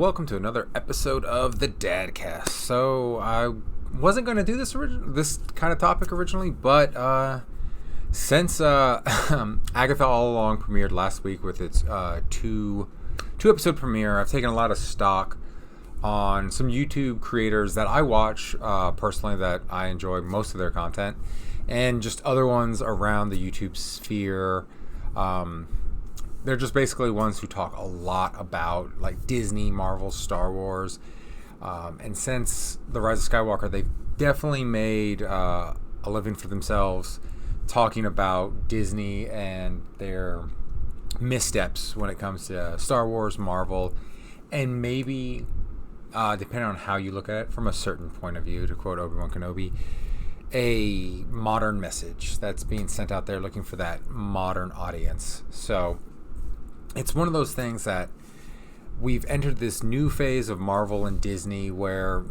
welcome to another episode of the Dadcast. So I wasn't going to do this kind of topic originally, but since Agatha Along premiered last week with its two episode premiere, I've taken a lot of stock on some YouTube creators that I watch personally, that I enjoy most of their content, and just other ones around the YouTube sphere. They're just basically ones who talk a lot about like Disney, Marvel, Star Wars. And since The Rise of Skywalker, they've definitely made a living for themselves talking about Disney and their missteps when it comes to Star Wars, Marvel, and maybe, depending on how you look at it from a certain point of view, to quote Obi-Wan Kenobi, a modern message that's being sent out there looking for that modern audience. So it's one of those things that we've entered this new phase of Marvel and Disney where,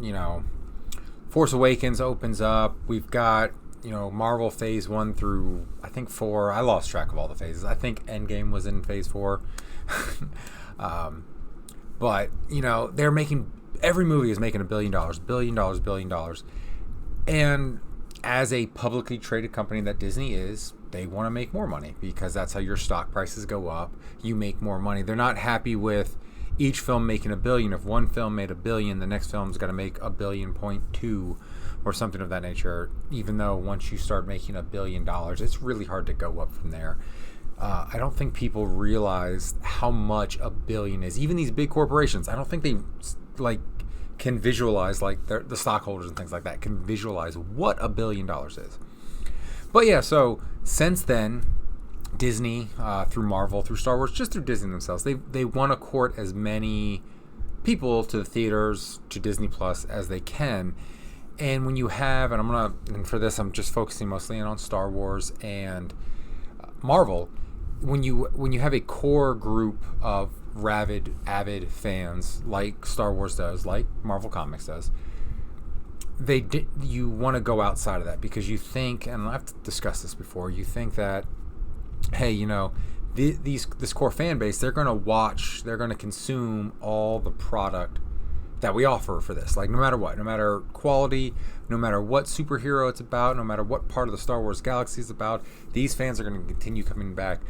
Force Awakens opens up. We've got, Marvel phase 1 through, I think, 4. I lost track of all the phases. I think Endgame was in phase 4. But, they're making, every movie is making $1 billion. And as a publicly traded company that Disney is, they want to make more money because that's how your stock prices go up. You make more money. They're not happy with each film making $1 billion. If one film made $1 billion, the next film's got to make $1.2 billion or something of that nature. Even though once you start making $1 billion, it's really hard to go up from there. I don't think people realize how much $1 billion is. Even these big corporations, I don't think they can visualize, the stockholders and things like that can visualize what $1 billion is. But yeah, so since then, Disney, through Marvel, through Star Wars, just through Disney themselves, they want to court as many people to the theaters, to Disney Plus as they can. And when you have, and for this I'm just focusing mostly on Star Wars and Marvel, when you have a core group of avid fans like Star Wars does, like Marvel Comics does, you want to go outside of that because you think, and I've discussed this before, you think that, hey, this core fan base, they're going to watch, they're going to consume all the product that we offer for this, no matter what, no matter quality, no matter what superhero it's about, no matter what part of the Star Wars galaxy it's about, these fans are going to continue coming back.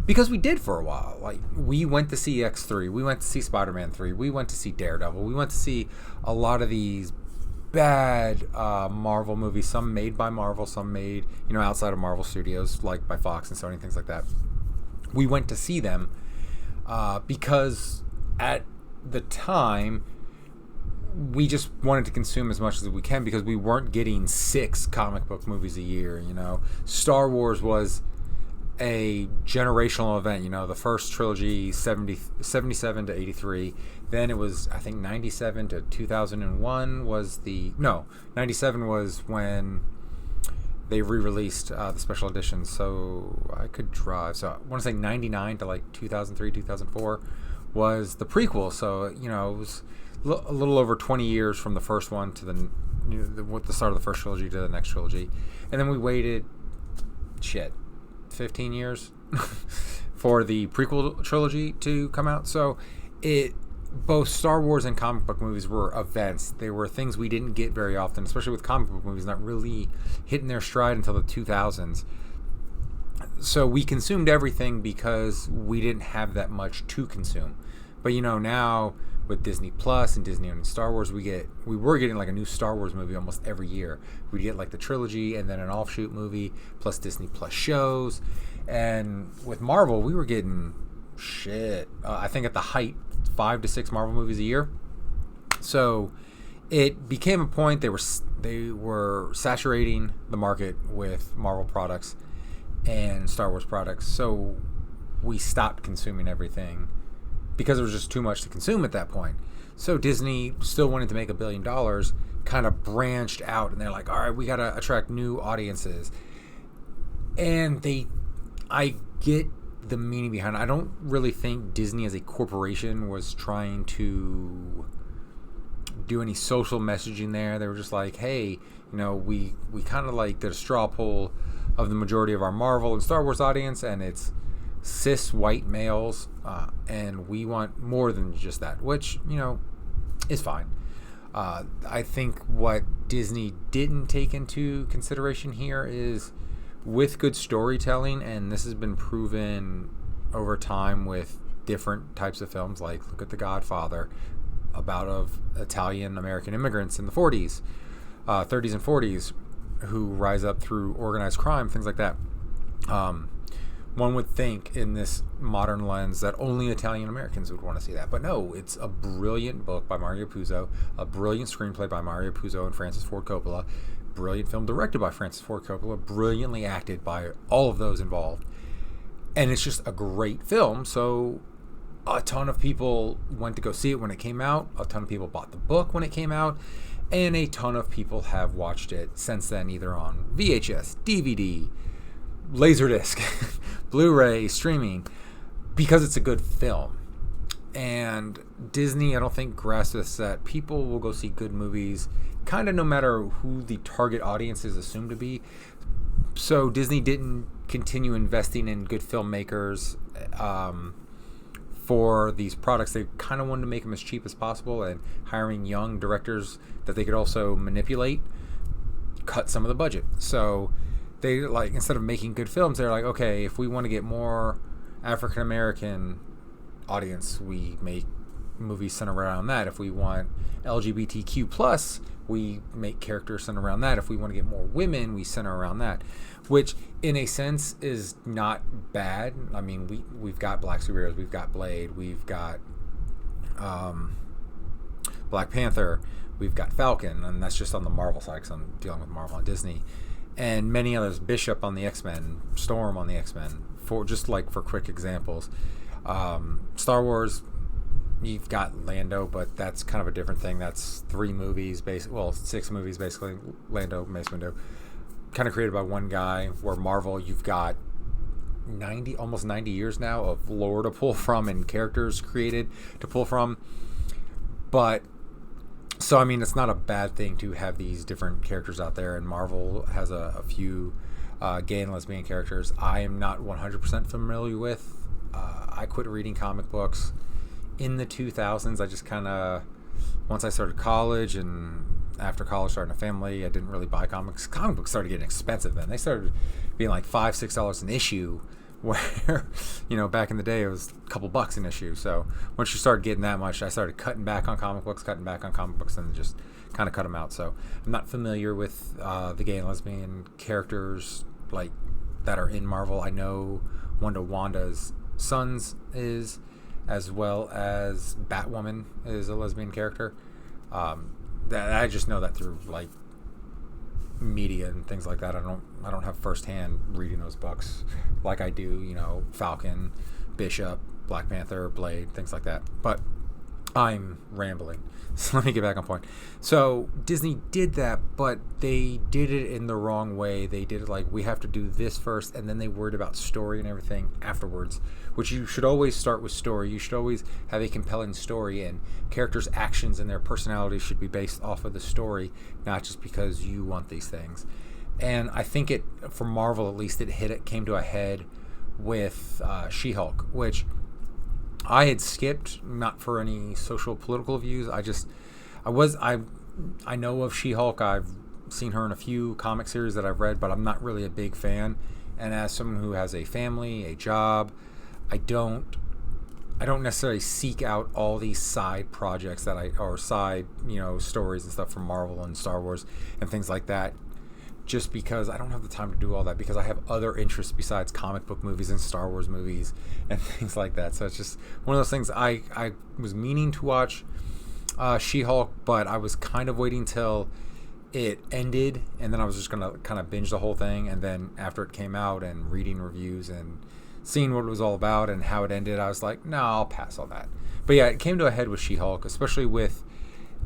Because we did for a while. We went to see X3, we went to see Spider-Man 3, we went to see Daredevil, we went to see a lot of these bad Marvel movies, some made by Marvel, some made, outside of Marvel Studios, like by Fox and Sony, things like that. We went to see them because at the time, we just wanted to consume as much as we can because we weren't getting 6 comic book movies a year, Star Wars was a generational event. The first trilogy, 77 to 83. Then it was, I think, 97 to 2001 was 97 was when they re-released the special editions. So I could drive. So I want to say 99 to 2003, 2004 was the prequel. So, it was a little over 20 years from the first one to the start of the first trilogy to the next trilogy. And then we waited, 15 years for the prequel trilogy to come out. So both Star Wars and comic book movies were events. They were things we didn't get very often, especially with comic book movies not really hitting their stride until the 2000s. So we consumed everything because we didn't have that much to consume. But now with Disney Plus and Disney owning Star Wars, we were getting a new Star Wars movie almost every year. We'd get the trilogy and then an offshoot movie plus Disney Plus shows. And with Marvel, we were getting I think at the height, 5 to 6 Marvel movies a year. So it became a point they were saturating the market with Marvel products and Star Wars products. So we stopped consuming everything because there was just too much to consume at that point. So Disney, still wanting to make $1 billion, kind of branched out, and they're like, all right, we got to attract new audiences. And I get the meaning behind it. I don't really think Disney as a corporation was trying to do any social messaging there. They were just like, hey, we kind of did a straw poll of the majority of our Marvel and Star Wars audience, and it's cis white males, and we want more than just that, which, is fine. I think what Disney didn't take into consideration here is with good storytelling, and this has been proven over time with different types of films, like look at The Godfather, about of Italian American immigrants in the 40s, 30s and 40s who rise up through organized crime, things like that. One would think in this modern lens that only Italian Americans would want to see that. But no, it's a brilliant book by Mario Puzo, a brilliant screenplay by Mario Puzo and Francis Ford Coppola, brilliant film directed by Francis Ford Coppola, brilliantly acted by all of those involved. And it's just a great film. So a ton of people went to go see it when it came out. A ton of people bought the book when it came out. And a ton of people have watched it since then, either on VHS, DVD, Laserdisc, Blu-ray, streaming, because it's a good film. And Disney, I don't think, grasps that people will go see good movies kind of no matter who the target audience is assumed to be. So Disney didn't continue investing in good filmmakers for these products. They kind of wanted to make them as cheap as possible, and hiring young directors that they could also manipulate cut some of the budget. So they, like, instead of making good films, they're like, okay, if we want to get more African American audience, we make movies centered around that. If we want LGBTQ plus, we make characters centered around that. If we want to get more women, we center around that, which in a sense is not bad. I mean, we've got Black superheroes, we've got Blade, we've got Black Panther, we've got Falcon, and that's just on the Marvel side because I'm dealing with Marvel and Disney, and many others. Bishop on the X-Men, Storm on the X-Men, for just like for quick examples. Star Wars, you've got Lando, but that's kind of a different thing. That's 6 movies basically. Lando, Mace Windu, kind of created by one guy. Where Marvel, you've got almost 90 years now of lore to pull from and characters created to pull from. But so I mean, it's not a bad thing to have these different characters out there. And Marvel has a few gay and lesbian characters. I am not 100% familiar with. I quit reading comic books in the 2000s. I just kind of, once I started college and after college starting a family, I didn't really buy comics. Comic books started getting expensive then. They started being like $5-6 an issue, where, you know, back in the day it was a couple bucks an issue. So once you started getting that much, I started cutting back on comic books, and just kind of cut them out. So I'm not familiar with the gay and lesbian characters like that are in Marvel. I know Wanda's sons is, as well as Batwoman is a lesbian character. That I just know that through like media and things like that. I don't have firsthand reading those books like I do, you know, Falcon, Bishop, Black Panther, Blade, things like that. But I'm rambling, so let me get back on point. So Disney did that, but they did it in the wrong way. They did it like, we have to do this first, and then they worried about story and everything afterwards, which you should always start with story. You should always have a compelling story, and characters' actions and their personalities should be based off of the story, not just because you want these things. And I think it, for Marvel at least, it came to a head with She-Hulk, which I had skipped, not for any social political views. I know of She-Hulk. I've seen her in a few comic series that I've read, but I'm not really a big fan. And as someone who has a family, a job, I don't necessarily seek out all these side projects or side, you know, stories and stuff from Marvel and Star Wars and things like that, just because I don't have the time to do all that, because I have other interests besides comic book movies and Star Wars movies and things like that. So it's just one of those things. I was meaning to watch She-Hulk, but I was kind of waiting till it ended, and then I was just going to kind of binge the whole thing. And then after it came out and reading reviews and seeing what it was all about and how it ended, I was like, no, I'll pass on that. But yeah, it came to a head with She-Hulk, especially with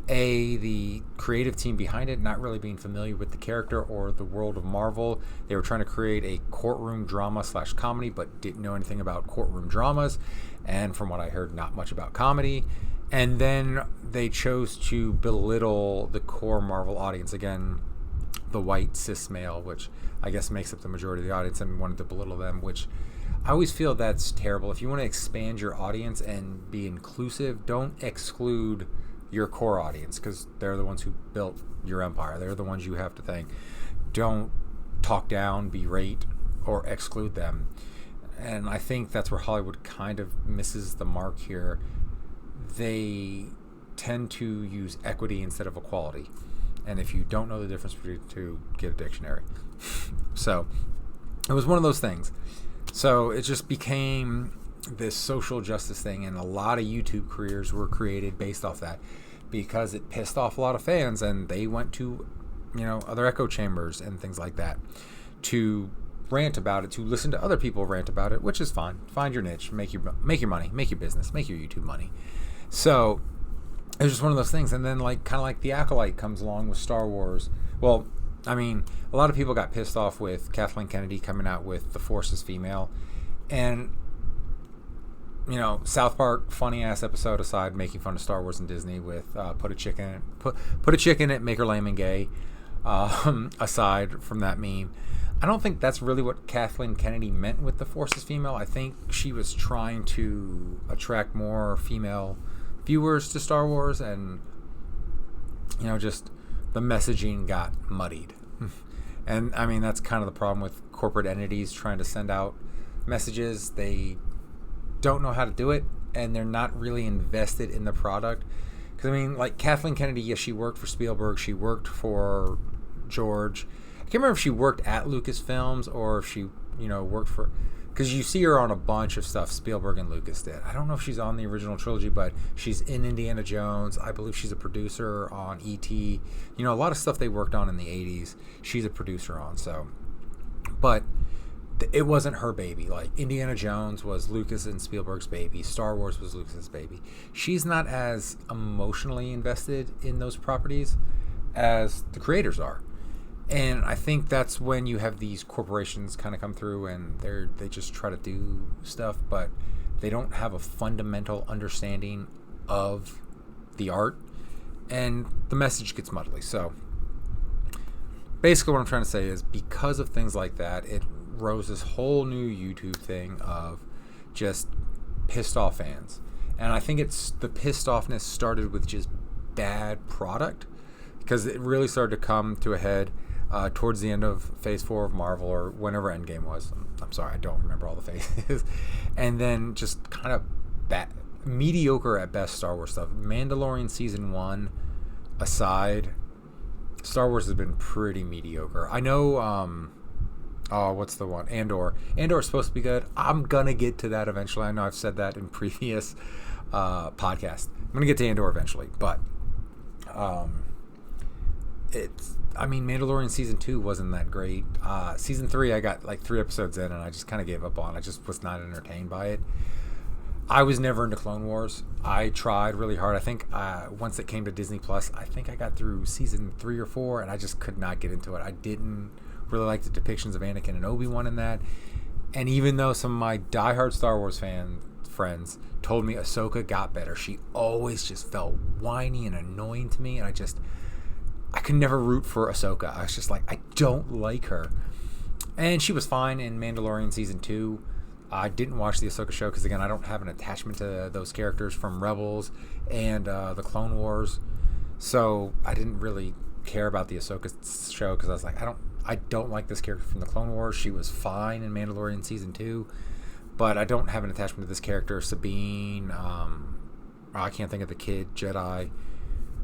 the creative team behind it not really being familiar with the character or the world of Marvel. They were trying to create a courtroom drama / comedy, but didn't know anything about courtroom dramas, and from what I heard, not much about comedy. And then they chose to belittle the core Marvel audience, again, the white cis male, which I guess makes up the majority of the audience, and wanted to belittle them, which I always feel that's terrible. If you want to expand your audience and be inclusive, don't exclude your core audience, because they're the ones who built your empire. They're the ones you have to thank. Don't talk down, berate, or exclude them. And I think that's where Hollywood kind of misses the mark here. They tend to use equity instead of equality. And if you don't know the difference between the two, get a dictionary. So it was one of those things. So it just became this social justice thing, and a lot of YouTube careers were created based off that, because it pissed off a lot of fans, and they went to, other echo chambers and things like that to rant about it, to listen to other people rant about it, which is fine. Find your niche, make your money, make your business, make your YouTube money. So it was just one of those things. And then kind of like the Acolyte comes along with Star Wars. Well, I mean, a lot of people got pissed off with Kathleen Kennedy coming out with The Force is Female, and South Park funny ass episode aside, making fun of Star Wars and Disney with put a chick in it, make her lame and gay. Aside from that meme, I don't think that's really what Kathleen Kennedy meant with The Force is Female. I think she was trying to attract more female viewers to Star Wars, and just the messaging got muddied. And I mean, that's kind of the problem with corporate entities trying to send out messages. They don't know how to do it, and they're not really invested in the product. Because I mean, like Kathleen Kennedy, yes, she worked for Spielberg, she worked for George. I can't remember if she worked at Lucasfilms or if she, worked for, because you see her on a bunch of stuff Spielberg and Lucas did. I don't know if she's on the original trilogy, but she's in Indiana Jones. I believe she's a producer on E.T. A lot of stuff they worked on in the 80s, she's a producer on. So, but it wasn't her baby. Like Indiana Jones was Lucas and Spielberg's baby. Star Wars was Lucas's baby. She's not as emotionally invested in those properties as the creators are. And I think that's when you have these corporations kind of come through, and they just try to do stuff, but they don't have a fundamental understanding of the art, and the message gets muddly. So basically what I'm trying to say is, because of things like that, it rose this whole new YouTube thing of just pissed off fans. And I think the pissed offness started with just bad product, because it really started to come to a head towards the end of Phase 4 of Marvel, or whenever Endgame was. I'm sorry, I don't remember all the phases. And then just kind of mediocre at best Star Wars stuff. Mandalorian Season 1 aside, Star Wars has been pretty mediocre. I know, what's the one? Andor. Andor is supposed to be good. I'm going to get to that eventually. I know I've said that in previous podcasts. I'm going to get to Andor eventually, but Mandalorian Season 2 wasn't that great. Season 3, I got like 3 episodes in, and I just kind of gave up on it. I just was not entertained by it. I was never into Clone Wars. I tried really hard. I think once it came to Disney Plus, I think I got through Season 3 or 4, and I just could not get into it. I didn't really like the depictions of Anakin and Obi-Wan in that. And even though some of my diehard Star Wars friends told me Ahsoka got better, she always just felt whiny and annoying to me, and I could never root for Ahsoka. I was just like, I don't like her. And she was fine in Mandalorian Season 2. I didn't watch the Ahsoka show because, again, I don't have an attachment to those characters from Rebels and the Clone Wars. So I didn't really care about the Ahsoka show because I was like, I don't like this character from the Clone Wars. She was fine in Mandalorian Season 2. But I don't have an attachment to this character. Sabine, I can't think of the kid Jedi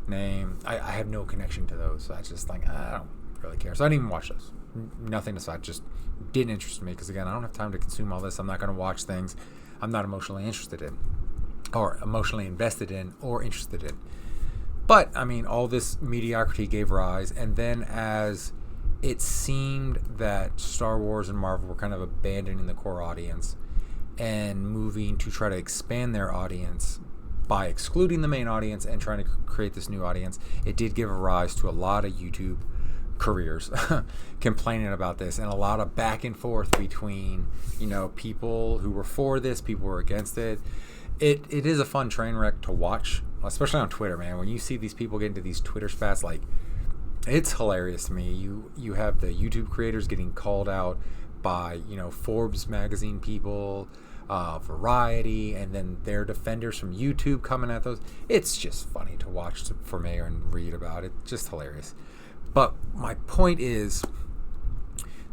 name. I have no connection to those. So I just like, I don't really care. So I didn't even watch those. Nothing aside, just didn't interest me, because again, I don't have time to consume all this. I'm not going to watch things I'm not emotionally interested in, or emotionally invested in, or interested in. But I mean, all this mediocrity gave rise, and then as it seemed that Star Wars and Marvel were kind of abandoning the core audience and moving to try to expand their audience by excluding the main audience and trying to create this new audience, it did give rise to a lot of YouTube careers complaining about this, and a lot of back and forth between people who were for this, people who were against it. It is a fun train wreck to watch, especially on Twitter, man. When you see these people get into these Twitter spats, like, it's hilarious to me. You have the YouTube creators getting called out by Forbes magazine people, Variety, and then their defenders from YouTube coming at those. It's just funny to watch for me and read about it. Just hilarious. But my point is,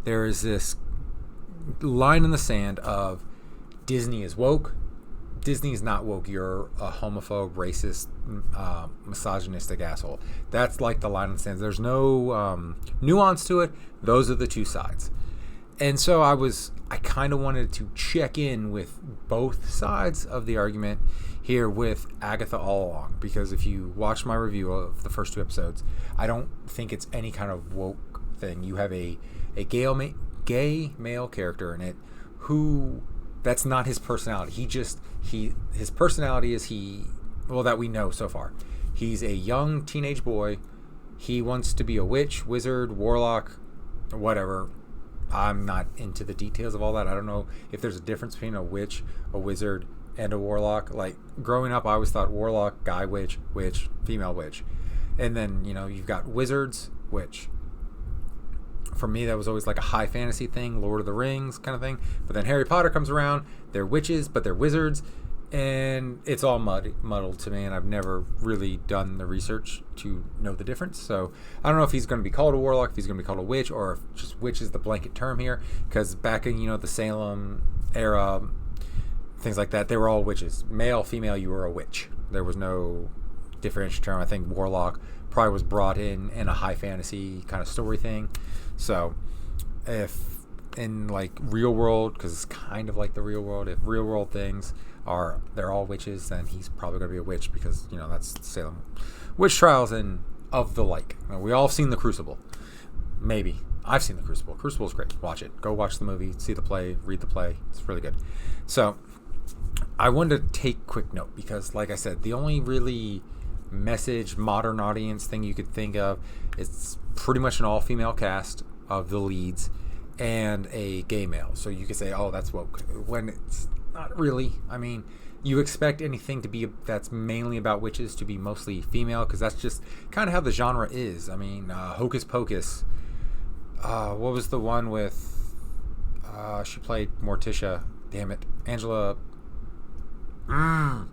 there is this line in the sand of Disney is woke. Disney is not woke. You're a homophobe, racist, misogynistic asshole. That's like the line in the sand. There's no nuance to it. Those are the two sides. And so I kind of wanted to check in with both sides of the argument here with Agatha All Along, because if you watch my review of the first 2 episodes, I don't think it's any kind of woke thing. You have a gay male character in it who, that's not his personality. His personality is that we know so far. He's a young teenage boy. He wants to be a witch, wizard, warlock, whatever. I'm not into the details of all that. I don't know if there's a difference between a witch, a wizard, and a warlock. Like, growing up, I always thought warlock, guy witch, female witch. And then, you've got wizards, which for me, that was always like a high fantasy thing, Lord of the Rings kind of thing. But then Harry Potter comes around. They're witches, but they're wizards. And it's all muddled to me, and I've never really done the research to know the difference. So I don't know if he's going to be called a warlock, if he's going to be called a witch, or if just witch is the blanket term here. Because back in, the Salem era, things like that, they were all witches. Male, female, you were a witch. There was no differentiation term. I think warlock probably was brought in a high fantasy kind of story thing. So if in like real world, because it's kind of like the real world, if real world things they're all witches, then he's probably going to be a witch, because that's Salem witch trials and of the like. We all have seen The Crucible. Maybe I've seen The Crucible. Crucible's great. Watch it. Go watch the movie, see the play, read the play. It's really good. So I wanted to take quick note, because like I said, the only really message modern audience thing you could think of, it's pretty much an all-female cast of the leads and a gay male. So you could say, oh, that's woke, when it's not really. I mean, you expect anything to be that's mainly about witches to be mostly female, because that's just kind of how the genre is. I mean, Hocus Pocus, what was the one with she played Morticia, damn it, Angela. I'm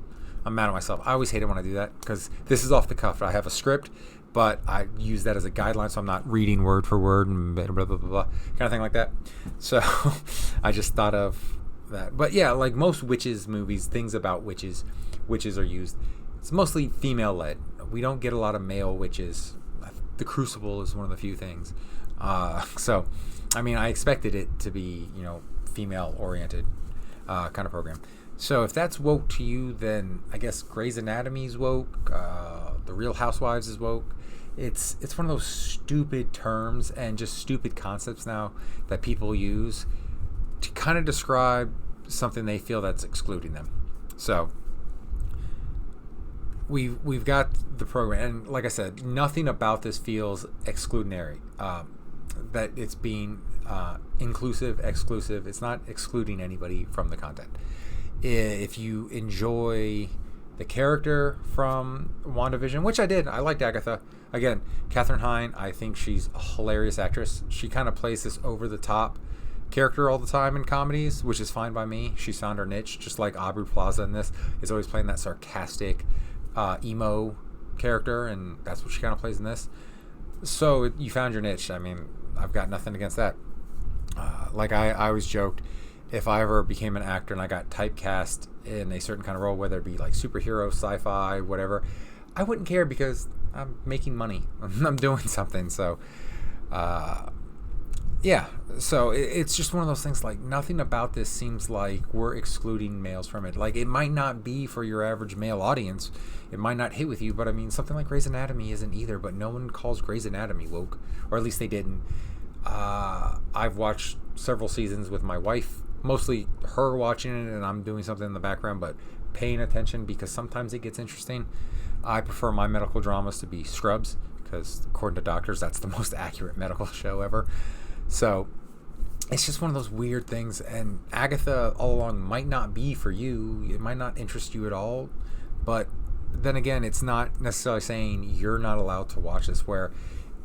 mad at myself. I always hate it when I do that, because this is off the cuff. I have a script, but I use that as a guideline, so I'm not reading word for word and blah, blah, blah, blah, kind of thing like that. So I just thought of that. But yeah, like most witches movies, things about witches are used. It's mostly female-led. We don't get a lot of male witches. The Crucible is one of the few things. So, I mean, I expected it to be, female-oriented kind of program. So if that's woke to you, then I guess Grey's Anatomy is woke. The Real Housewives is woke. It's one of those stupid terms and just stupid concepts now that people use to kind of describe something they feel that's excluding them. So we've got the program, and like I said, nothing about this feels exclusionary. That it's being inclusive, exclusive. It's not excluding anybody from the content. If you enjoy the character from WandaVision, which I did, I liked Agatha. Again, Katherine Hine, I think she's a hilarious actress. She kind of plays this over-the-top character all the time in comedies, which is fine by me. She's found her niche, just like Aubrey Plaza in this is always playing that sarcastic emo character, and that's what she kind of plays in this. So you found your niche. I mean, I've got nothing against that. Like I always joked, if I ever became an actor and I got typecast in a certain kind of role, whether it be like superhero, sci-fi, whatever, I wouldn't care, because I'm making money. I'm doing something. So yeah, so it's just one of those things, like nothing about this seems like we're excluding males from it. Like, it might not be for your average male audience. It might not hit with you, but I mean, something like Grey's Anatomy isn't either, but no one calls Grey's Anatomy woke, or at least they didn't. I've watched several seasons with my wife, mostly her watching it and I'm doing something in the background, but paying attention, because sometimes it gets interesting. I prefer my medical dramas to be Scrubs, because according to doctors, that's the most accurate medical show ever. So it's just one of those weird things, and Agatha All Along might not be for you. It might not interest you at all, but then again, it's not necessarily saying you're not allowed to watch this, where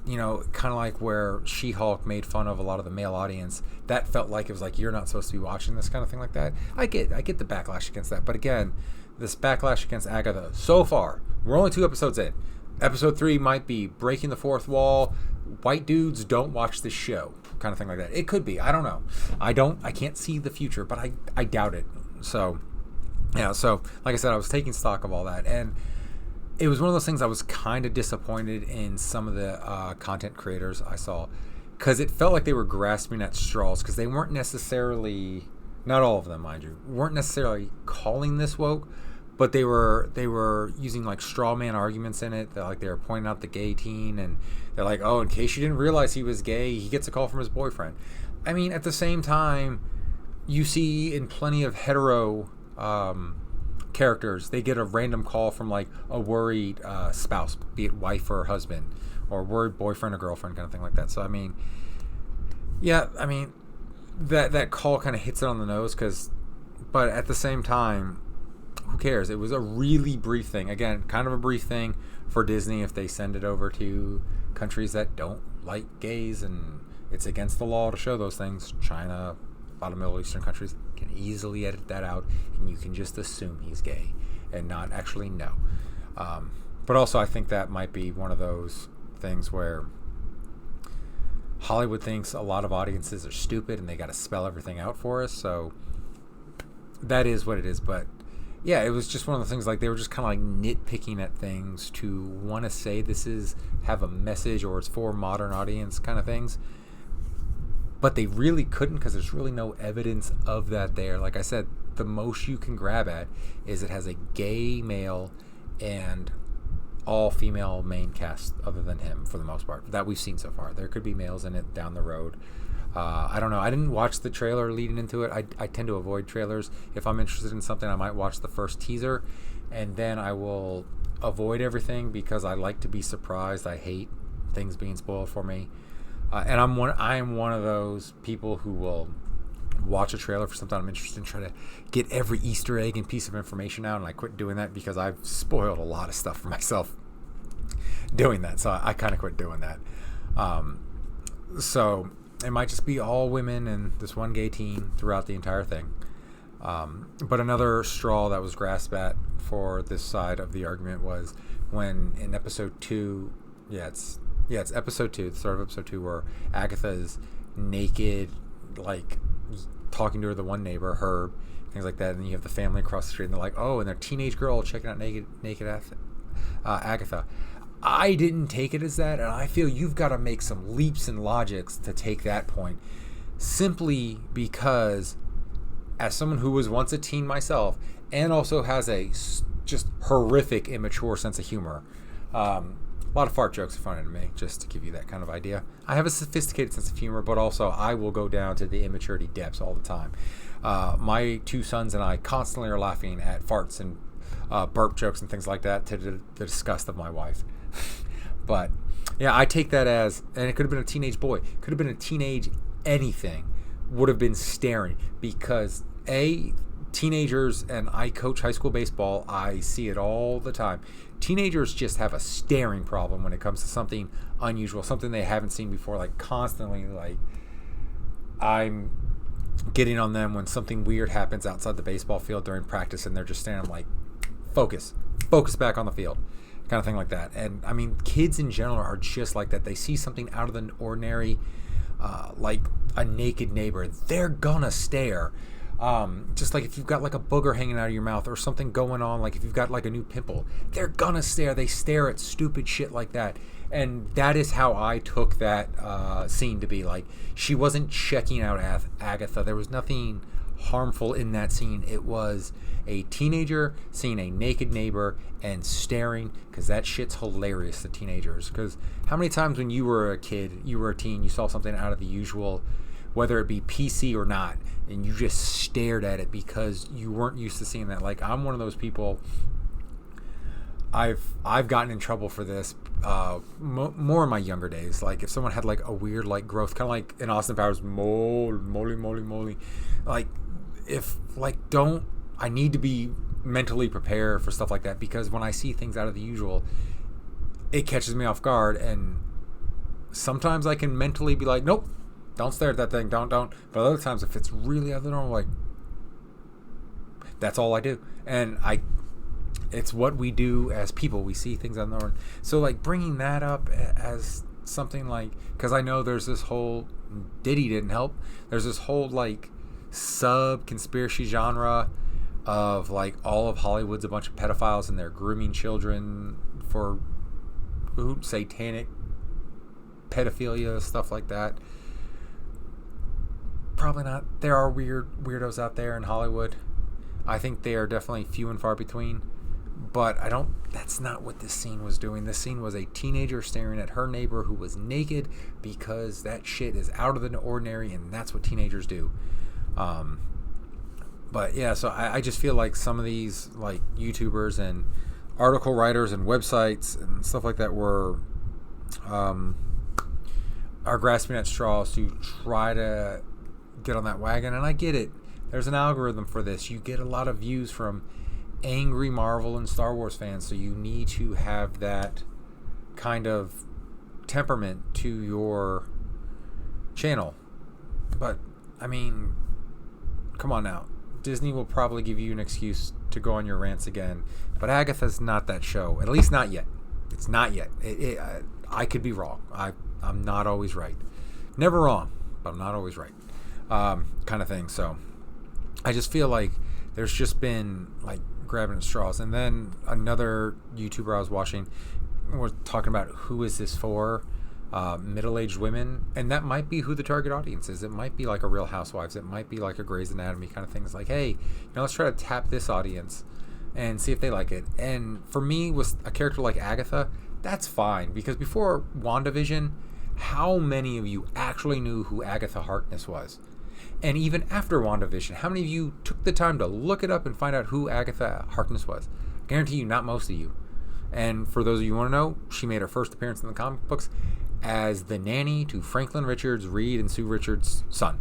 kind of like where She-Hulk made fun of a lot of the male audience. That felt like it was like, you're not supposed to be watching this kind of thing like that. I get the backlash against that. But again, this backlash against Agatha, so far, we're only 2 episodes in. Episode 3 might be breaking the fourth wall. White dudes don't watch this show, kind of thing like that. It could be. I don't know. I can't see the future, but I doubt it. So, yeah. So, like I said, I was taking stock of all that, and it was one of those things I was kind of disappointed in some of the content creators I saw, because it felt like they were grasping at straws, because they weren't necessarily, not all of them, mind you, weren't necessarily calling this woke, but they were using like straw man arguments in it. They were pointing out the gay teen, and they're like, oh, in case you didn't realize he was gay, he gets a call from his boyfriend. I mean, at the same time, you see in plenty of hetero characters, they get a random call from like a worried spouse, be it wife or husband, or worried boyfriend or girlfriend, kind of thing like that. So I mean, yeah, I mean that call kind of hits it on the nose, but at the same time, who cares? It was a really brief thing. Again, kind of a brief thing for Disney if they send it over to countries that don't like gays and it's against the law to show those things. China, a lot of Middle Eastern countries can easily edit that out, and you can just assume he's gay and not actually know. But also, I think that might be one of those things where Hollywood thinks a lot of audiences are stupid and they got to spell everything out for us. So that is what it is. But yeah, it was just one of the things, like they were just kind of like nitpicking at things to want to say this have a message or it's for modern audience kind of things. But they really couldn't, because there's really no evidence of that there. Like I said, the most you can grab at is it has a gay male and all female main cast other than him, for the most part, that we've seen so far. There could be males in it down the road. I don't know. I didn't watch the trailer leading into it. I tend to avoid trailers. If I'm interested in something, I might watch the first teaser, and then I will avoid everything because I like to be surprised. I hate things being spoiled for me. And I am one of those people who will watch a trailer for something I'm interested in, try to get every Easter egg and piece of information out, and I quit doing that because I've spoiled a lot of stuff for myself doing that. So I kind of quit doing that. So it might just be all women and this one gay teen throughout the entire thing. But another straw that was grasped at for this side of the argument was when in episode 2, it's episode 2, the start of episode 2, where Agatha is naked, like talking to the one neighbor, Herb, things like that, and you have the family across the street, and they're like, oh, and their teenage girl checking out naked Agatha. I didn't take it as that, and I feel you've got to make some leaps and logics to take that point, simply because as someone who was once a teen myself and also has a just horrific immature sense of humor, a lot of fart jokes are funny to me, just to give you that kind of idea. I have a sophisticated sense of humor, but also I will go down to the immaturity depths all the time. My 2 sons and I constantly are laughing at farts and burp jokes and things like that, to the disgust of my wife. But yeah, I take that as, and it could have been a teenage boy, could have been a teenage anything, would have been staring, because teenagers, and I coach high school baseball, I see it all the time. Teenagers just have a staring problem when it comes to something unusual, something they haven't seen before, like constantly, like I'm getting on them when something weird happens outside the baseball field during practice, and they're just standing like, focus back on the field, kind of thing like that. And I mean, kids in general are just like that. They see something out of the ordinary, like a naked neighbor, they're gonna stare. Just like if you've got like a booger hanging out of your mouth or something going on, like if you've got like a new pimple, they're gonna stare. They stare at stupid shit like that. And that is how I took that scene to be. Like, she wasn't checking out Agatha. There was nothing harmful in that scene. It was a teenager seeing a naked neighbor and staring, because that shit's hilarious to teenagers. Because how many times when you were a kid, you were a teen, you saw something out of the usual, whether it be PC or not, and you just stared at it because you weren't used to seeing that. Like, I'm one of those people. I've gotten in trouble for this more in my younger days. Like, if someone had like a weird like growth, kind of like in Austin Powers, moly, like, if like, I need to be mentally prepared for stuff like that, because when I see things out of the usual, it catches me off guard. And sometimes I can mentally be like, nope, don't stare at that thing, don't. But other times, if it's really out of the normal, like, that's all I do. And it's what we do as people. We see things out of the normal. So, like, bringing that up as something like, because I know there's this whole, Diddy didn't help, there's this whole, like, sub-conspiracy genre of, like, all of Hollywood's a bunch of pedophiles and they're grooming children for satanic pedophilia, stuff like that. Probably not. There are weirdos out there in Hollywood. I think they are definitely few and far between. But that's not what this scene was doing. This scene was a teenager staring at her neighbor who was naked, because that shit is out of the ordinary, and that's what teenagers do. But yeah, so I just feel like some of these, like, YouTubers and article writers and websites and stuff like that are grasping at straws to try to get on that wagon. And I get it. There's an algorithm for this. You get a lot of views from angry Marvel and Star Wars fans, so you need to have that kind of temperament to your channel. But I mean, come on now. Disney will probably give you an excuse to go on your rants again, but Agatha's not that show. At least not yet. It's not yet. I could be wrong. I'm not always right. Never wrong, but I'm not always right. Kind of thing. So I just feel like there's just been, like, grabbing at straws. And then another YouTuber I was watching was talking about who is this for, middle-aged women, and that might be who the target audience is. It might be like a Real Housewives. It might be like a Grey's Anatomy kind of thing. It's like, hey, let's try to tap this audience and see if they like it. And for me, with a character like Agatha, that's fine, because before WandaVision, how many of you actually knew who Agatha Harkness was? And even after WandaVision, how many of you took the time to look it up and find out who Agatha Harkness was? I guarantee you, not most of you. And for those of you who want to know, she made her first appearance in the comic books as the nanny to Franklin Richards, Reed and Sue Richards' son.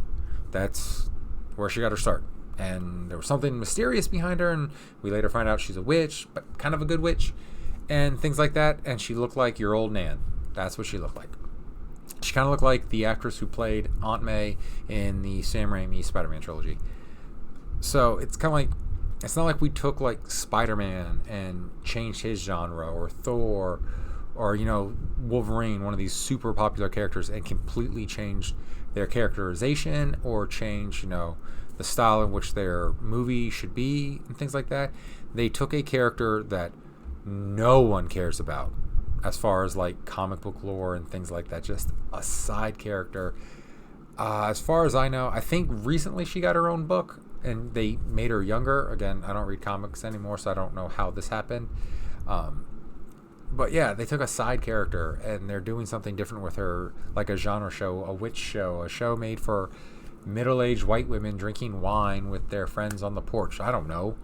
That's where she got her start. And there was something mysterious behind her, and we later find out she's a witch, but kind of a good witch, and things like that. And she looked like your old Nan. That's what she looked like. She kind of looked like the actress who played Aunt May in the Sam Raimi Spider-Man trilogy. So it's kind of like, it's not like we took, like, Spider-Man and changed his genre, or Thor, or, Wolverine, one of these super popular characters, and completely changed their characterization, or changed, the style in which their movie should be, and things like that. They took a character that no one cares about, as far as, like, comic book lore and things like that, just a side character. As far as I know, I think recently she got her own book, and they made her younger. Again, I don't read comics anymore, so I don't know how this happened. But yeah, they took a side character, and they're doing something different with her, like a genre show, a witch show, a show made for middle-aged white women drinking wine with their friends on the porch. I don't know.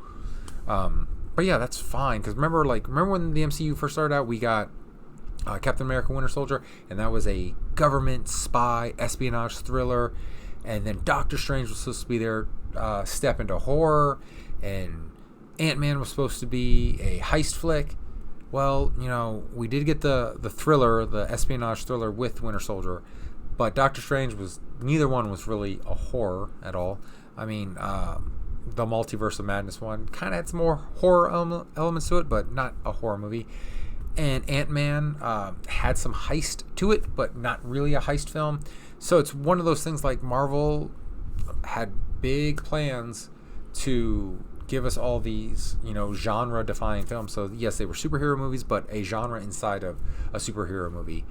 But yeah, that's fine, because remember when the MCU first started out, we got Captain America Winter Soldier, and that was a government spy espionage thriller, and then Doctor Strange was supposed to be their step into horror, and Ant-Man was supposed to be a heist flick. Well, we did get the thriller, the espionage thriller with Winter Soldier, but Doctor Strange neither one was really a horror at all. I mean, the Multiverse of Madness one kind of had some more horror elements to it, but not a horror movie. And Ant-Man had some heist to it, but not really a heist film. So it's one of those things, like, Marvel had big plans to give us all these, genre-defining films. So yes, they were superhero movies, but a genre inside of a superhero movie.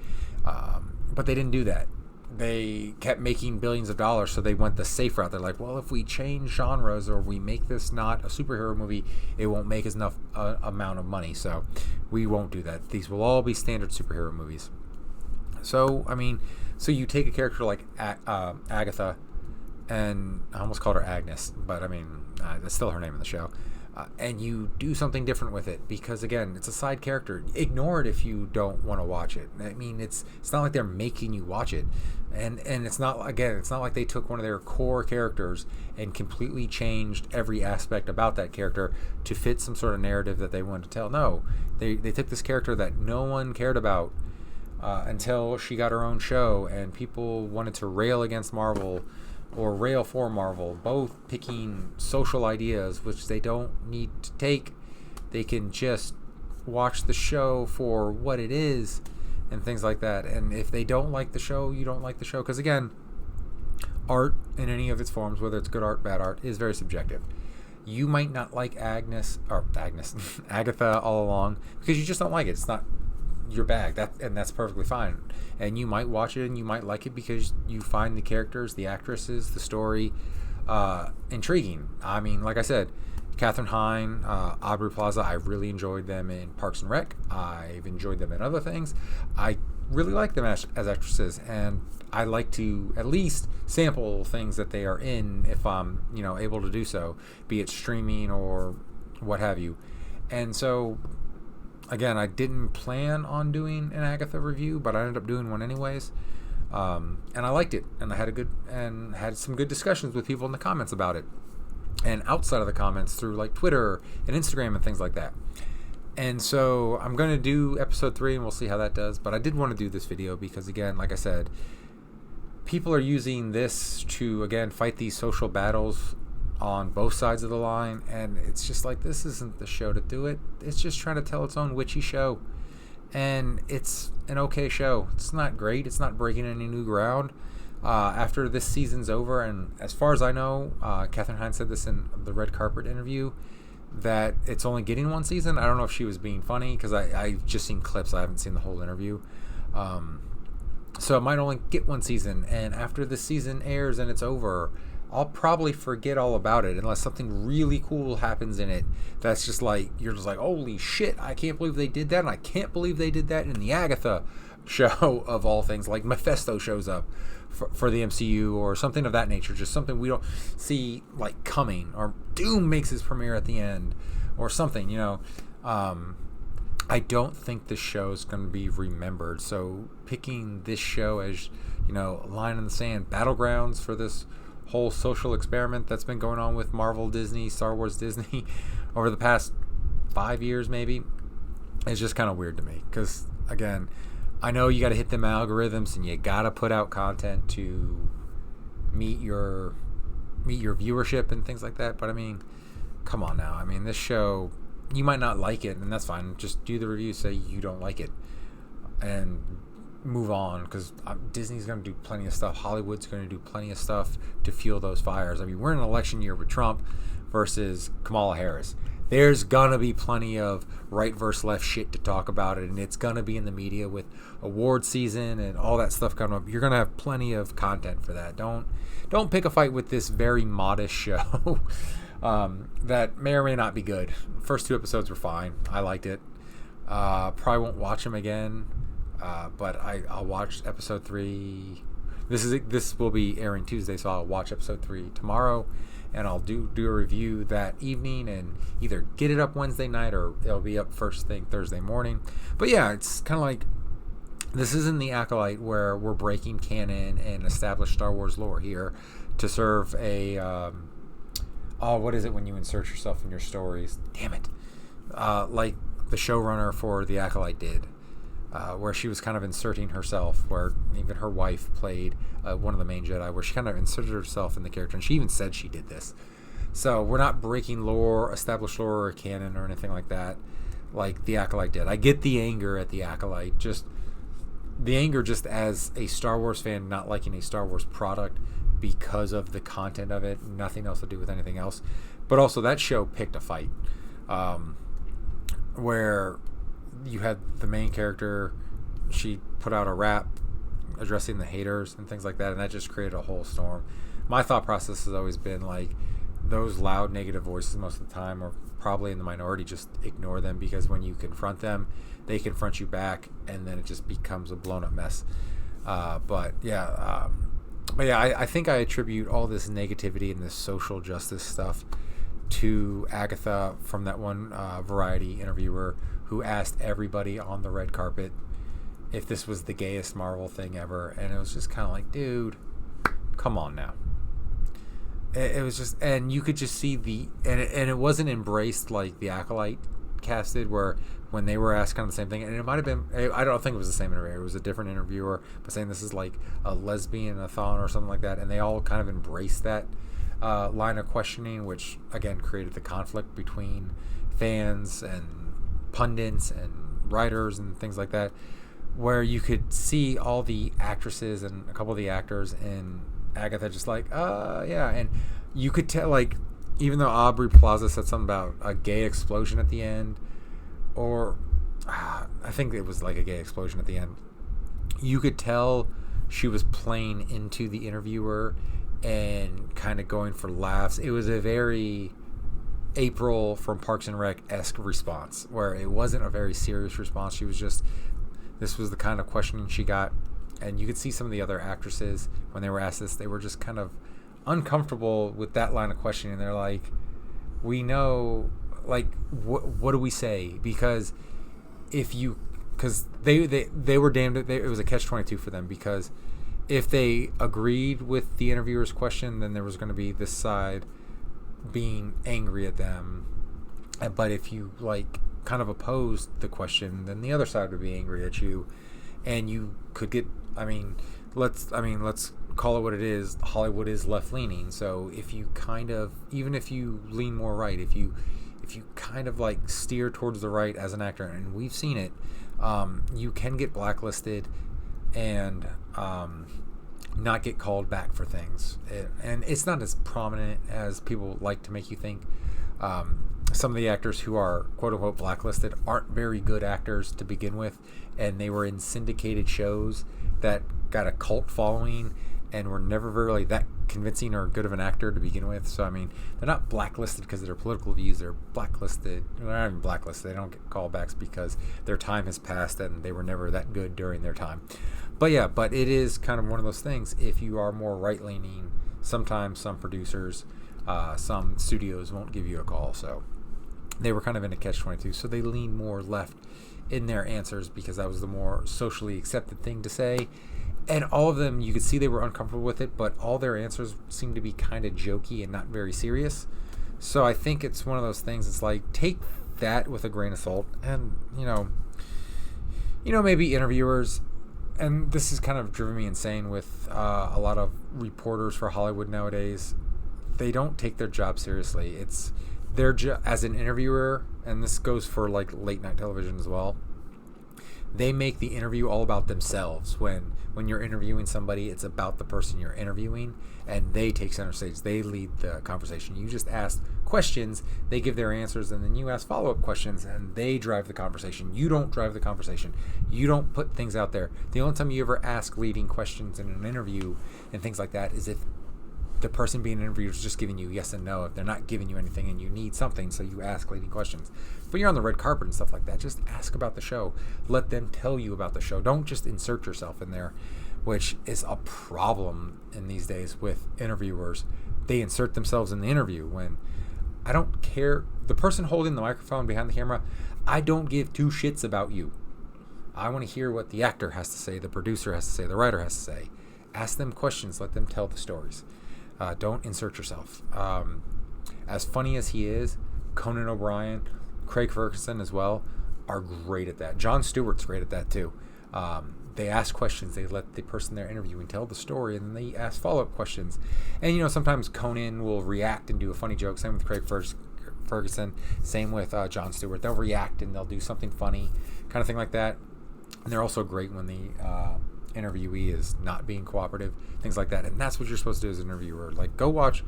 But they didn't do that. They kept making billions of dollars, so they went the safe route. They're like, well, if we change genres, or we make this not a superhero movie, it won't make us enough amount of money. So we won't do that. These will all be standard superhero movies. So, I mean, so you take a character like Agatha, and I almost called her Agnes, but I mean, that's still her name in the show. And you do something different with it, because again, it's a side character. Ignore it if you don't want to watch it. I mean, it's not like they're making you watch it, and it's not like they took one of their core characters and completely changed every aspect about that character to fit some sort of narrative that they wanted to tell. No, they took this character that no one cared about, until she got her own show, and people wanted to rail against Marvel or rail for Marvel, both picking social ideas, which they don't need to take. They can just watch the show for what it is and things like that. And if they don't like the show, you don't like the show. Because again, art in any of its forms, whether it's good art, bad art, is very subjective. You might not like Agatha All Along because you just don't like it. It's not your bag. That's perfectly fine. And you might watch it and you might like it because you find the characters, the actresses, the story intriguing. I mean, like I said, Katherine Hine, Aubrey Plaza, I really enjoyed them in Parks and Rec. I've enjoyed them in other things. I really like them as actresses, and I like to at least sample things that they are in if I'm, able to do so, be it streaming or what have you. And so, again, I didn't plan on doing an Agatha review, but I ended up doing one anyways. And I liked it, and I had some good discussions with people in the comments about it, and outside of the comments through like Twitter and Instagram and things like that. And so I'm going to do episode 3 and we'll see how that does. But I did want to do this video because, again, like I said, people are using this to, again, fight these social battles on both sides of the line. And it's just like, this isn't the show to do it. It's just trying to tell its own witchy show. And it's an okay show. It's not great. It's not breaking any new ground. After this season's over, and as far as I know, Katherine Hine said this in the red carpet interview, that it's only getting one season. I don't know if she was being funny because I've just seen clips. I haven't seen the whole interview. So it might only get one season. And after the season airs and it's over, I'll probably forget all about it unless something really cool happens in it. That's just like, you're just like, holy shit, I can't believe they did that. And I can't believe they did that in the Agatha show of all things. Like Mephisto shows up for the MCU or something of that nature, just something we don't see like coming, or Doom makes his premiere at the end or something, I don't think this show is going to be remembered. So picking this show as, a line in the sand, battlegrounds for this whole social experiment that's been going on with Marvel, Disney, Star Wars, Disney over the past 5 years maybe, is just kind of weird to me. Because again, I know you got to hit them algorithms and you got to put out content to meet your viewership and things like that. But I mean, come on now. I mean, this show, you might not like it, and that's fine. Just do the review, say you don't like it, and move on. Because Disney's going to do plenty of stuff. Hollywood's going to do plenty of stuff to fuel those fires. I mean, we're in an election year with Trump versus Kamala Harris. There's gonna be plenty of right versus left shit to talk about it, and it's gonna be in the media with award season and all that stuff coming up. You're gonna have plenty of content for that. Don't pick a fight with this very modest show that may or may not be good. First 2 episodes were fine. I liked it. Probably won't watch them again, but I'll watch episode 3. This will be airing Tuesday, so I'll watch episode 3 tomorrow. And I'll do a review that evening and either get it up Wednesday night or it'll be up first thing Thursday morning. But yeah, it's kind of like, this isn't the Acolyte where we're breaking canon and established Star Wars lore here to serve a, what is it when you insert yourself in your stories? Damn it. Like the showrunner for The Acolyte did. Where she was kind of inserting herself, where even her wife played one of the main Jedi, where she kind of inserted herself in the character, and she even said she did this. So we're not breaking lore, established lore or canon or anything like that, like The Acolyte did. I get the anger at The Acolyte, just as a Star Wars fan not liking a Star Wars product because of the content of it, nothing else to do with anything else. But also that show picked a fight, where you had the main character, she put out a rap addressing the haters and things like that, and that just created a whole storm. My thought process has always been like, those loud negative voices most of the time are probably in the minority. Just ignore them, because when you confront them, they confront you back, and then it just becomes a blown up mess. But yeah, I think I attribute all this negativity and this social justice stuff to Agatha from that one Variety interviewer who asked everybody on the red carpet if this was the gayest Marvel thing ever. And it was just kind of like, dude, come on now. It was just, and you could just see and it wasn't embraced like The Acolyte Ninten-DadCast where when they were asked kind of the same thing, and it might have been, I don't think it was the same interviewer, it was a different interviewer, but saying this is like a lesbian-a-thon or something like that, and they all kind of embraced that line of questioning, which again created the conflict between fans and pundits and writers and things like that, where you could see all the actresses and a couple of the actors and Agatha just like, yeah, and you could tell, like, even though Aubrey Plaza said something about a gay explosion at the end, or I think it was like a gay explosion at the end, you could tell she was playing into the interviewer and kind of going for laughs. It was a very April from Parks and Rec-esque response, where it wasn't a very serious response. She was just, this was the kind of questioning she got. And you could see some of the other actresses, when they were asked this, they were just kind of uncomfortable with that line of questioning. They're like, we know, like, what do we say? Because if you, because they were damned, it was a catch-22 for them, because if they agreed with the interviewer's question, then there was going to be this side being angry at them. But if you, like, kind of opposed the question, then the other side would be angry at you. And you could get, let's call it what it is. Hollywood is left-leaning. So if you kind of, even if you lean more right, if you kind of like steer towards the right as an actor, and we've seen it, you can get blacklisted and not get called back for things. And it's not as prominent as people like to make you think. Some of the actors who are quote-unquote blacklisted aren't very good actors to begin with, and they were in syndicated shows that got a cult following and were never really that convincing or good of an actor to begin with. So, they're not blacklisted because of their political views. They're blacklisted. They're not even blacklisted. They don't get callbacks because their time has passed and they were never that good during their time. But yeah, it is kind of one of those things. If you are more right-leaning, sometimes some producers, some studios won't give you a call. So they were kind of in a catch-22. So they lean more left in their answers because that was the more socially accepted thing to say. And all of them, you could see they were uncomfortable with it, but all their answers seemed to be kind of jokey and not very serious. So I think it's one of those things. It's like, take that with a grain of salt. And, maybe interviewers, and this has kind of driven me insane with a lot of reporters for Hollywood nowadays. They don't take their job seriously. It's their job as an interviewer, and this goes for like late night television as well. They make the interview all about themselves. When you're interviewing somebody, it's about the person you're interviewing, and they take center stage. They lead the conversation. You just ask questions, they give their answers, and then you ask follow-up questions, and they drive the conversation. You don't drive the conversation. You don't put things out there. The only time you ever ask leading questions in an interview and things like that is if the person being interviewed is just giving you yes and no. If they're not giving you anything and you need something, so you ask leading questions. But you're on the red carpet and stuff like that, just ask about the show. Let them tell you about the show. Don't just insert yourself in there, which is a problem in these days with interviewers. They insert themselves in the interview when I don't care. The person holding the microphone behind the camera, I don't give two shits about you. I want to hear what the actor has to say, the producer has to say, the writer has to say. Ask them questions. Let them tell the stories. Don't insert yourself. As funny as he is, Conan O'Brien, Craig Ferguson as well, are great at that. Jon Stewart's great at that too. They ask questions. They let the person they're interviewing tell the story, and then they ask follow-up questions. And, sometimes Conan will react and do a funny joke. Same with Craig Ferguson. Same with Jon Stewart. They'll react and they'll do something funny, kind of thing like that. And they're also great when the interviewee is not being cooperative, things like that. And that's what you're supposed to do as an interviewer. Like, go watch.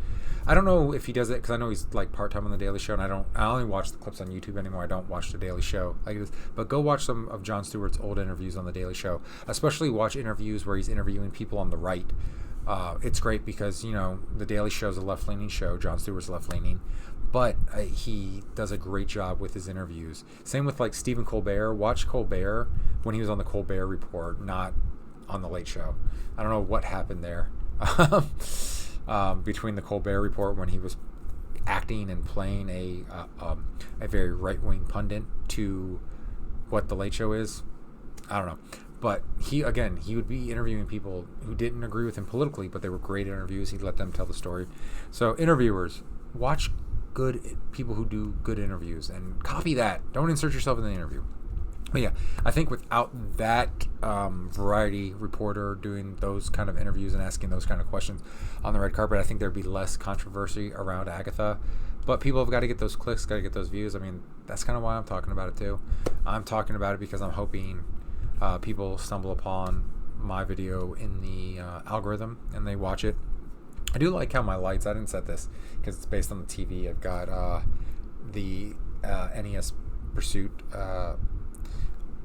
I don't know if he does it because I know he's like part-time on the Daily Show, and I only watch the clips on YouTube anymore. I don't watch the Daily Show like this. But go watch some of Jon Stewart's old interviews on the Daily Show. Especially watch interviews where he's interviewing people on the right. It's great because the Daily Show's a left-leaning show. Jon Stewart's left-leaning, but he does a great job with his interviews. Same with like Stephen Colbert. Watch Colbert when he was on the Colbert Report, not on the Late Show. I don't know what happened there between the Colbert Report when he was acting and playing a very right-wing pundit to what the Late Show is. I don't know. But he would be interviewing people who didn't agree with him politically, but they were great interviews. He'd let them tell the story. So interviewers, watch good people who do good interviews and copy that. Don't insert yourself in the interview. But yeah, I think without that variety reporter doing those kind of interviews and asking those kind of questions on the red carpet, I think there'd be less controversy around Agatha. But people have got to get those clicks, got to get those views. I mean, that's kind of why I'm talking about it too. I'm talking about it because I'm hoping people stumble upon my video in the algorithm and they watch it. I do like how my lights, I didn't set this because it's based on the TV. I've got the NES Pursuit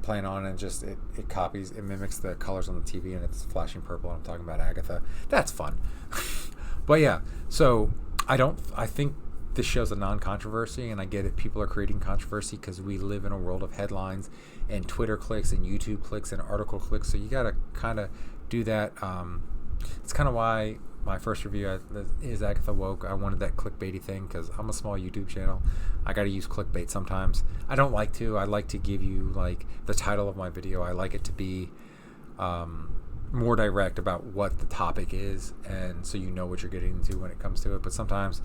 playing on, and just it copies, it mimics the colors on the TV, and it's flashing purple, and I'm talking about Agatha. That's fun. But yeah, so I think this show's a non-controversy, and I get it. People are creating controversy because we live in a world of headlines and Twitter clicks and YouTube clicks and article clicks, so you got to kind of do that. It's kind of why my first review is Agatha Woke. I wanted that clickbaity thing because I'm a small YouTube channel. I got to use clickbait sometimes. I don't like to. I like to give you like the title of my video. I like it to be more direct about what the topic is, and so you know what you're getting into when it comes to it. But sometimes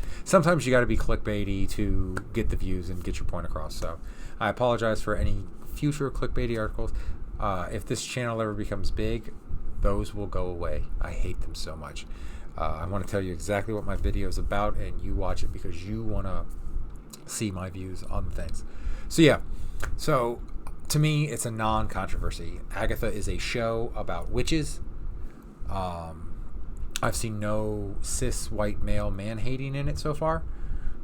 you got to be clickbaity to get the views and get your point across. So I apologize for any future clickbaity articles. If this channel ever becomes big, those will go away. I hate them so much. I want to tell you exactly what my video is about, and you watch it because you want to see my views on things. So yeah, so to me, it's a non-controversy. Agatha is a show about witches. I've seen no cis white male man-hating in it so far.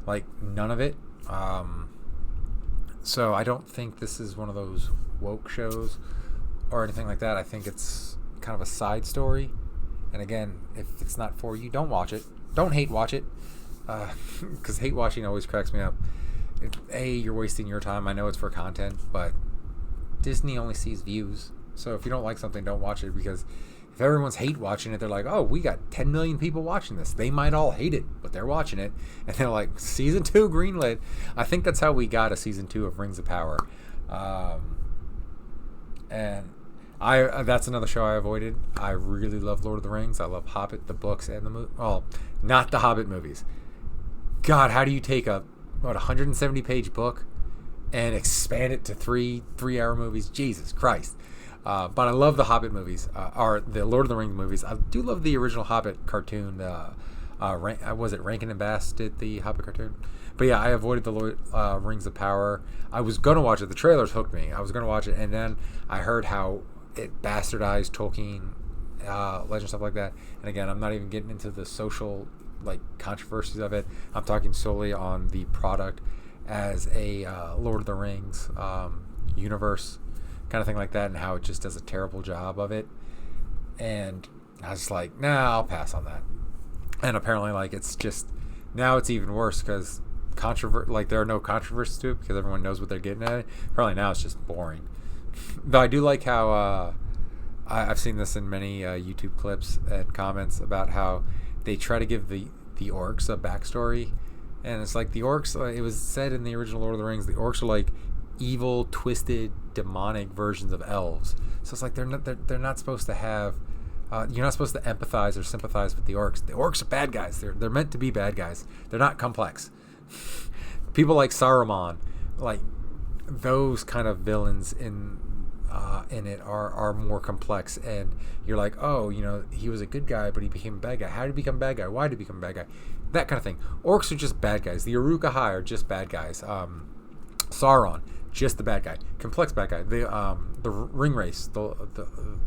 Like, none of it. So I don't think this is one of those woke shows or anything like that. I think it's kind of a side story. And again, if it's not for you, don't watch it. Don't hate watch it. Because hate watching always cracks me up. You're wasting your time. I know it's for content, but Disney only sees views. So if you don't like something, don't watch it, because if everyone's hate watching it, they're like, oh, we got 10 million people watching this. They might all hate it, but they're watching it. And they're like, season 2 greenlit. I think that's how we got a season 2 of Rings of Power. And that's another show I avoided. I really love Lord of the Rings. I love Hobbit, the books, and the movie. Well, not the Hobbit movies. God, how do you take a 170-page book and expand it to three-hour movies? Jesus Christ. But I love the Hobbit movies, or the Lord of the Rings movies. I do love the original Hobbit cartoon. Was it Rankin and Bass did the Hobbit cartoon? But yeah, I avoided the Rings of Power. I was going to watch it. The trailers hooked me. I was going to watch it, and then I heard how it bastardized Tolkien legend, stuff like that. And again, I'm not even getting into the social controversies of it. I'm talking solely on the product as a Lord of the Rings universe kind of thing like that, and how it just does a terrible job of it. And I was like, nah, I'll pass on that. And apparently, it's just now it's even worse because there are no controversies to it because everyone knows what they're getting at it. Apparently now it's just boring. Though I do like how I've seen this in many YouTube clips and comments about how they try to give the orcs a backstory, and it's like the orcs. It was said in the original Lord of the Rings, the orcs are like evil, twisted, demonic versions of elves. So it's like they're not supposed to have. You're not supposed to empathize or sympathize with the orcs. The orcs are bad guys. They're meant to be bad guys. They're not complex. People like Saruman, like those kind of villains in it are more complex, and you're like, oh, he was a good guy, but he became a bad guy. How did he become a bad guy? Why did he become a bad guy? That kind of thing. Orcs are just bad guys. The Uruk-hai are just bad guys. Sauron, just the bad guy, complex bad guy. The Ring Race, the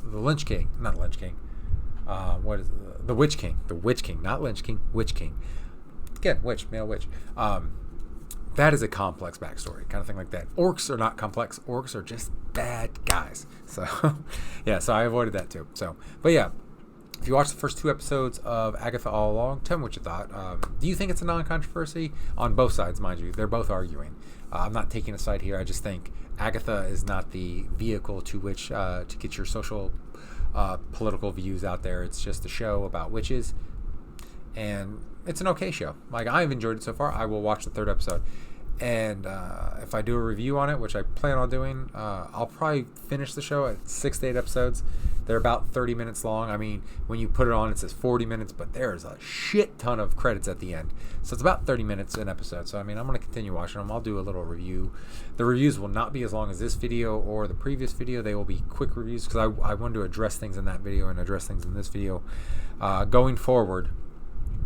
Lynch King, not Lynch King. What is it? The Witch King? The Witch King, not Lynch King. Witch King. Again, male witch. That is a complex backstory, kind of thing like that. Orcs are not complex. Orcs are just bad guys. So, yeah, so I avoided that too. So, but yeah, if you watch the first 2 episodes of Agatha All Along, tell me what you thought. Do you think it's a non-controversy? On both sides, mind you. They're both arguing. I'm not taking a side here. I just think Agatha is not the vehicle to which to get your social, political views out there. It's just a show about witches, and it's an okay show. I've enjoyed it so far. I will watch the 3rd episode. And if I do a review on it, which I plan on doing, I'll probably finish the show at 6 to 8 episodes. They're about 30 minutes long. I mean, when you put it on, it says 40 minutes, but there's a shit ton of credits at the end. So it's about 30 minutes an episode. So, I mean, I'm going to continue watching them. I'll do a little review. The reviews will not be as long as this video or the previous video. They will be quick reviews because I wanted to address things in that video and address things in this video. Going forward,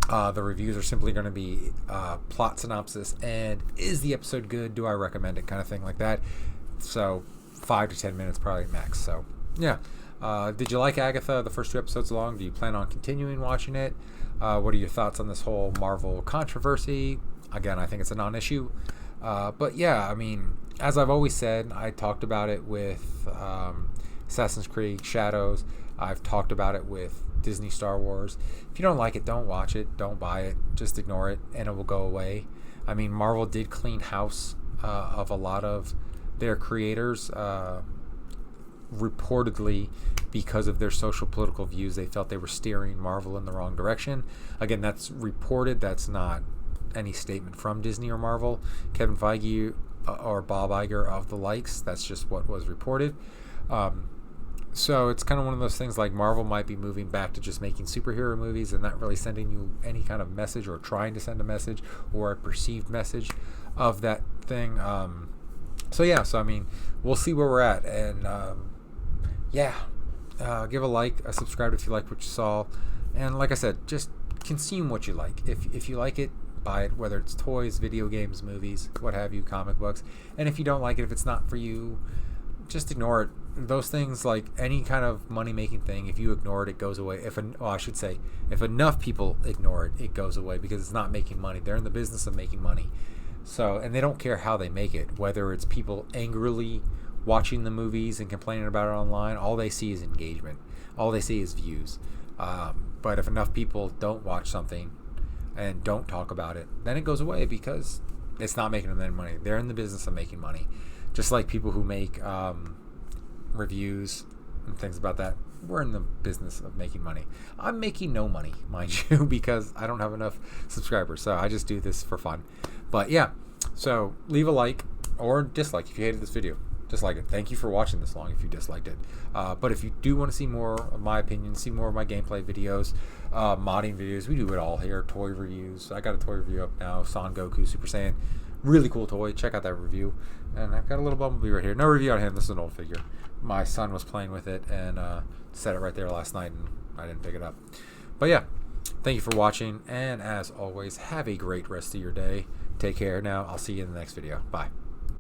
the reviews are simply going to be plot synopsis and is the episode good? Do I recommend it? Kind of thing like that. So 5 to 10 minutes probably max. So, yeah. Did you like Agatha, the first 2 episodes long? Do you plan on continuing watching it? What are your thoughts on this whole Marvel controversy? Again, I think it's a non-issue. But yeah, I mean, as I've always said, I talked about it with Assassin's Creed Shadows. I've talked about it with Disney Star Wars. If you don't like it, don't watch it. Don't buy it. Just ignore it, and it will go away. I mean, Marvel did clean house of a lot of their creators. Reportedly, because of their social political views, they felt they were steering Marvel in the wrong direction. Again, that's reported. That's not any statement from Disney or Marvel. Kevin Feige or Bob Iger of the likes. That's just what was reported. So it's kind of one of those things like Marvel might be moving back to just making superhero movies and not really sending you any kind of message or trying to send a message or a perceived message of that thing. So I mean, we'll see where we're at. And give a like, a subscribe if you like what you saw. And like I said, just consume what you like. If you like it, buy it, whether it's toys, video games, movies, what have you, comic books. And if you don't like it, if it's not for you, just ignore it. Those things, like any kind of money-making thing, if you ignore it, it goes away. If enough people ignore it, it goes away because it's not making money. They're in the business of making money. So, and they don't care how they make it, whether it's people angrily watching the movies and complaining about it online. All they see is engagement. All they see is views. But if enough people don't watch something and don't talk about it, then it goes away because it's not making them any money. They're in the business of making money. Just like people who make reviews and things about that, we're in the business of making money. I'm making no money, mind you, because I don't have enough subscribers. So I just do this for fun. But yeah, so leave a like or dislike if you hated this video. Dislike it. Thank you for watching this long if you disliked it. But if you do want to see more of my opinions, see more of my gameplay videos, modding videos, we do it all here. Toy reviews. I got a toy review up now. Son Goku Super Saiyan. Really cool toy. Check out that review. And I've got a little Bumblebee right here. No review on him. This is an old figure. My son was playing with it and set it right there last night, and I didn't pick it up. But yeah, thank you for watching. And as always, have a great rest of your day. Take care now. I'll see you in the next video. Bye.